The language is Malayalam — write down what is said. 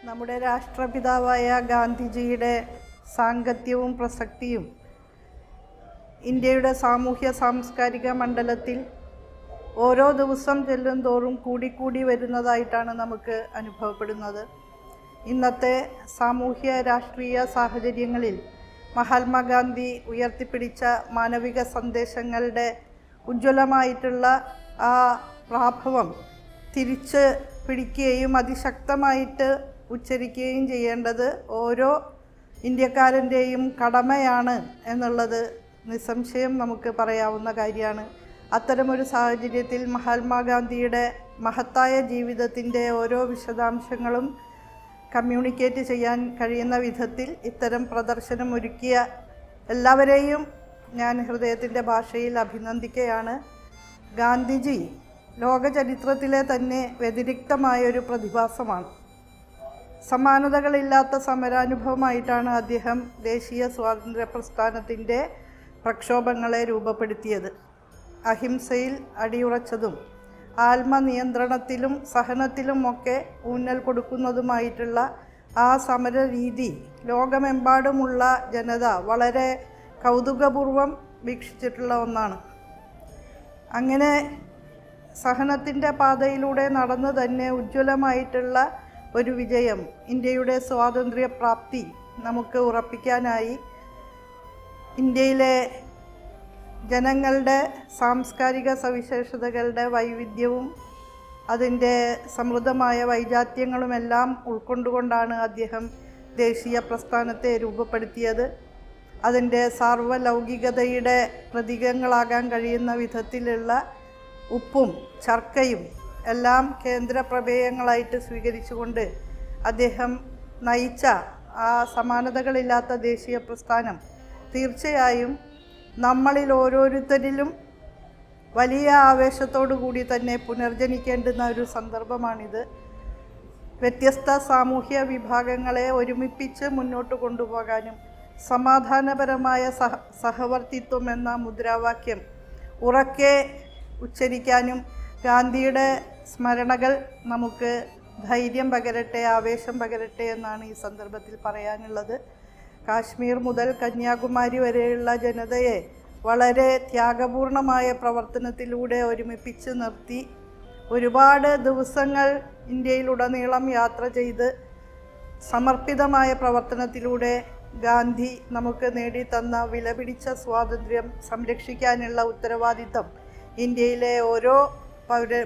നമ്മുടെ രാഷ്ട്രപിതാവായ ഗാന്ധിജിയുടെ സാംഗത്യവും പ്രസക്തിയും ഇന്ത്യയുടെ സാമൂഹ്യ സാംസ്കാരിക മണ്ഡലത്തിൽ ഓരോ ദിവസം ചെല്ലുന്തോറും കൂടിക്കൂടി വരുന്നതായിട്ടാണ് നമുക്ക് അനുഭവപ്പെടുന്നത്. ഇന്നത്തെ സാമൂഹ്യ രാഷ്ട്രീയ സാഹചര്യങ്ങളിൽ മഹാത്മാഗാന്ധി ഉയർത്തിപ്പിടിച്ച മാനവിക സന്ദേശങ്ങളുടെ ഉജ്ജ്വലമായിട്ടുള്ള ആ പ്രാഭവം തിരിച്ച് പിടിക്കുകയും അതിശക്തമായിട്ട് ഉച്ചരിക്കുകയും ചെയ്യേണ്ടത് ഓരോ ഇന്ത്യക്കാരൻ്റെയും കടമയാണ് എന്നുള്ളത് നിസ്സംശയം നമുക്ക് പറയാവുന്ന കാര്യമാണ്. അത്തരമൊരു സാഹചര്യത്തിൽ മഹാത്മാഗാന്ധിയുടെ മഹത്തായ ജീവിതത്തിൻ്റെ ഓരോ വിശദാംശങ്ങളും കമ്മ്യൂണിക്കേറ്റ് ചെയ്യാൻ കഴിയുന്ന വിധത്തിൽ ഇത്തരം പ്രദർശനം ഒരുക്കിയ എല്ലാവരെയും ഞാൻ ഹൃദയത്തിൻ്റെ ഭാഷയിൽ അഭിനന്ദിക്കുകയാണ്. ഗാന്ധിജി ലോക ചരിത്രത്തിലെ തന്നെ വ്യതിരിക്തമായൊരു പ്രതിഭാസമാണ്. സമാനതകളില്ലാത്ത സമരാനുഭവമായിട്ടാണ് അദ്ദേഹം ദേശീയ സ്വാതന്ത്ര്യ പ്രസ്ഥാനത്തിൻ്റെ പ്രക്ഷോഭങ്ങളെ രൂപപ്പെടുത്തിയത്. അഹിംസയിൽ അടിയുറച്ചതും ആത്മനിയന്ത്രണത്തിലും സഹനത്തിലുമൊക്കെ ഊന്നൽ കൊടുക്കുന്നതുമായിട്ടുള്ള ആ സമരരീതി ലോകമെമ്പാടുമുള്ള ജനത വളരെ കൗതുകപൂർവം വീക്ഷിച്ചിട്ടുള്ള ഒന്നാണ്. അങ്ങനെ സഹനത്തിൻ്റെ പാതയിലൂടെ നടന്നു തന്നെ ഉജ്ജ്വലമായിട്ടുള്ള ഒരു വിജയം, ഇന്ത്യയുടെ സ്വാതന്ത്ര്യ പ്രാപ്തി നമുക്ക് ഉറപ്പിക്കാനായി ഇന്ത്യയിലെ ജനങ്ങളുടെ സാംസ്കാരിക സവിശേഷതകളുടെ വൈവിധ്യവും അതിൻ്റെ സമൃദ്ധമായ വൈജാത്യങ്ങളുമെല്ലാം ഉൾക്കൊണ്ടുകൊണ്ടാണ് അദ്ദേഹം ദേശീയ പ്രസ്ഥാനത്തെ രൂപപ്പെടുത്തിയത്. അതിൻ്റെ സാർവലൗകികതയുടെ പ്രതീകങ്ങളാകാൻ കഴിയുന്ന വിധത്തിലുള്ള ഉപ്പും ശർക്കയും എല്ലാം കേന്ദ്ര പ്രമേയങ്ങളായിട്ട് സ്വീകരിച്ചുകൊണ്ട് അദ്ദേഹം നയിച്ച ആ സമാനതകളില്ലാത്ത ദേശീയ പ്രസ്ഥാനം തീർച്ചയായും നമ്മളിൽ ഓരോരുത്തരിലും വലിയ ആവേശത്തോടു കൂടി തന്നെ പുനർജനിക്കേണ്ടുന്ന ഒരു സന്ദർഭമാണിത്. വ്യത്യസ്ത സാമൂഹ്യ വിഭാഗങ്ങളെ ഒരുമിപ്പിച്ച് മുന്നോട്ട് കൊണ്ടുപോകാനും സമാധാനപരമായ സഹവർത്തിത്വം എന്ന മുദ്രാവാക്യം ഉറക്കെ ഉച്ചരിക്കാനും ഗാന്ധിയുടെ സ്മരണകൾ നമുക്ക് ധൈര്യം പകരട്ടെ, ആവേശം പകരട്ടെ എന്നാണ് ഈ സന്ദർഭത്തിൽ പറയാനുള്ളത്. കാശ്മീർ മുതൽ കന്യാകുമാരി വരെയുള്ള ജനതയെ വളരെ ത്യാഗപൂർണമായ പ്രവർത്തനത്തിലൂടെ ഒരുമിപ്പിച്ച് നിർത്തി ഒരുപാട് ദിവസങ്ങൾ ഇന്ത്യയിലുടനീളം യാത്ര ചെയ്ത് സമർപ്പിതമായ പ്രവർത്തനത്തിലൂടെ ഗാന്ധി നമുക്ക് നേടിത്തന്ന വിലപിടിച്ച സ്വാതന്ത്ര്യം സംരക്ഷിക്കാനുള്ള ഉത്തരവാദിത്തം ഇന്ത്യയിലെ ഓരോ പൗരർ